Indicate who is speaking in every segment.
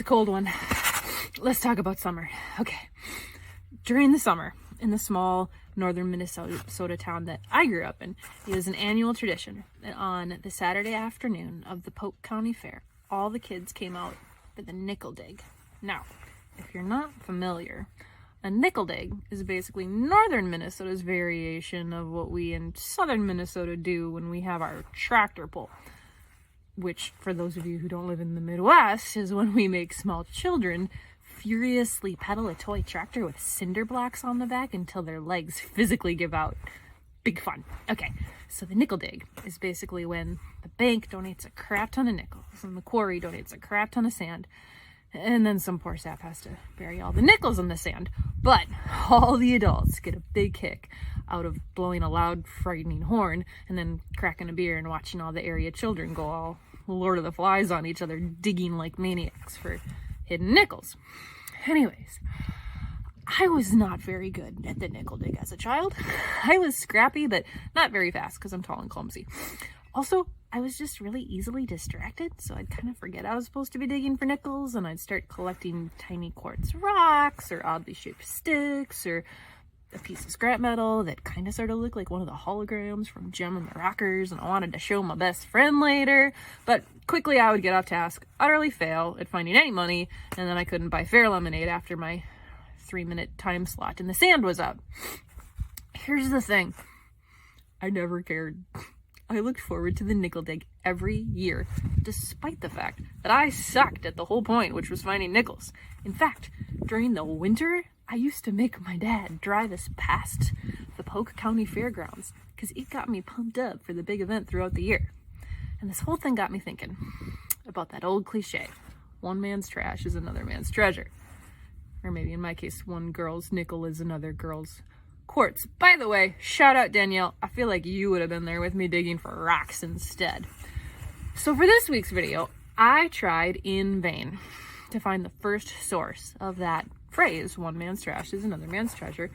Speaker 1: cold one. Let's talk about summer. Okay. During the summer, in the small northern Minnesota town that I grew up in, it was an annual tradition that on the Saturday afternoon of the Polk County Fair, all the kids came out for the nickel dig. Now, if you're not familiar, a nickel dig is basically northern Minnesota's variation of what we in southern Minnesota do when we have our tractor pull, which, for those of you who don't live in the Midwest, is when we make small children furiously pedal a toy tractor with cinder blocks on the back until their legs physically give out. Big fun. Okay, so the nickel dig is basically when the bank donates a crap ton of nickels and the quarry donates a crap ton of sand, and then some poor sap has to bury all the nickels in the sand. But all the adults get a big kick out of blowing a loud, frightening horn and then cracking a beer and watching all the area children go all Lord of the Flies on each other, digging like maniacs for hidden nickels. Anyways, I was not very good at the nickel dig as a child. I was scrappy, but not very fast because I'm tall and clumsy. Also, I was just really easily distracted, so I'd kind of forget I was supposed to be digging for nickels, and I'd start collecting tiny quartz rocks or oddly shaped sticks or a piece of scrap metal that kind of sort of looked like one of the holograms from Gem and the Rockers, and I wanted to show my best friend later. But quickly I would get off task, utterly fail at finding any money, and then I couldn't buy fair lemonade after my 3-minute time slot and the sand was up. Here's the thing. I never cared. I looked forward to the nickel dig every year, despite the fact that I sucked at the whole point, which was finding nickels. In fact, during the winter, I used to make my dad drive us past the Polk County Fairgrounds because it got me pumped up for the big event throughout the year. And this whole thing got me thinking about that old cliche, one man's trash is another man's treasure. Or maybe in my case, one girl's nickel is another girl's quartz. By the way, shout out Danielle. I feel like you would have been there with me digging for rocks instead. So for this week's video, I tried in vain to find the first source of that phrase, one man's trash is another man's treasure.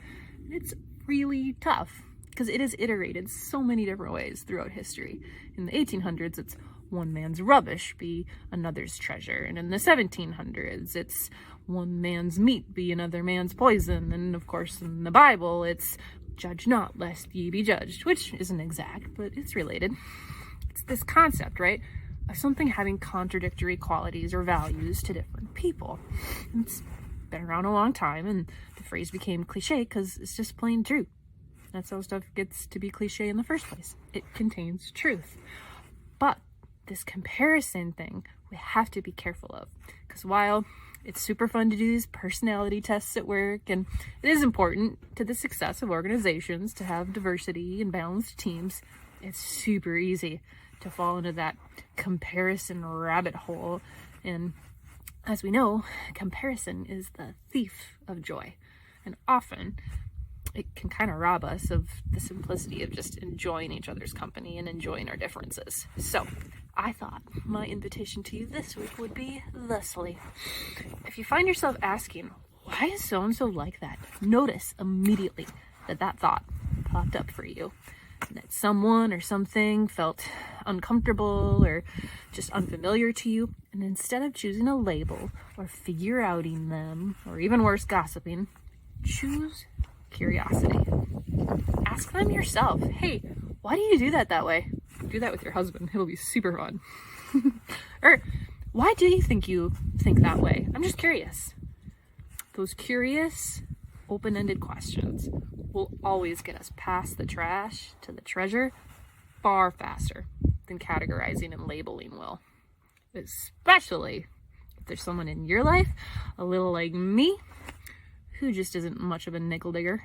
Speaker 1: It's really tough because it is iterated so many different ways throughout history. In the 1800s, it's one man's rubbish be another's treasure. And in the 1700s, it's one man's meat be another man's poison. And of course, in the Bible, it's judge not lest ye be judged, which isn't exact, but it's related. It's this concept, right, of something having contradictory qualities or values to different people. And it's been around a long time, and the phrase became cliche because it's just plain true. That's how stuff gets to be cliche in the first place. It contains truth. But this comparison thing we have to be careful of, because while it's super fun to do these personality tests at work, and it is important to the success of organizations to have diversity and balanced teams, it's super easy to fall into that comparison rabbit hole. And as we know, comparison is the thief of joy. And often it can kind of rob us of the simplicity of just enjoying each other's company and enjoying our differences. So I thought my invitation to you this week would be thusly. If you find yourself asking, why is so-and-so like that? Notice immediately that that thought popped up for you. That someone or something felt uncomfortable or just unfamiliar to you. And instead of choosing a label or figure-outing them, or even worse, gossiping, choose curiosity. Ask them yourself, hey, why do you do that way? Do that with your husband. It'll be super fun. Or, why do you think that way? I'm just curious. Those curious, open-ended questions will always get us past the trash to the treasure far faster than categorizing and labeling will. Especially if there's someone in your life, a little like me, who just isn't much of a nickel digger.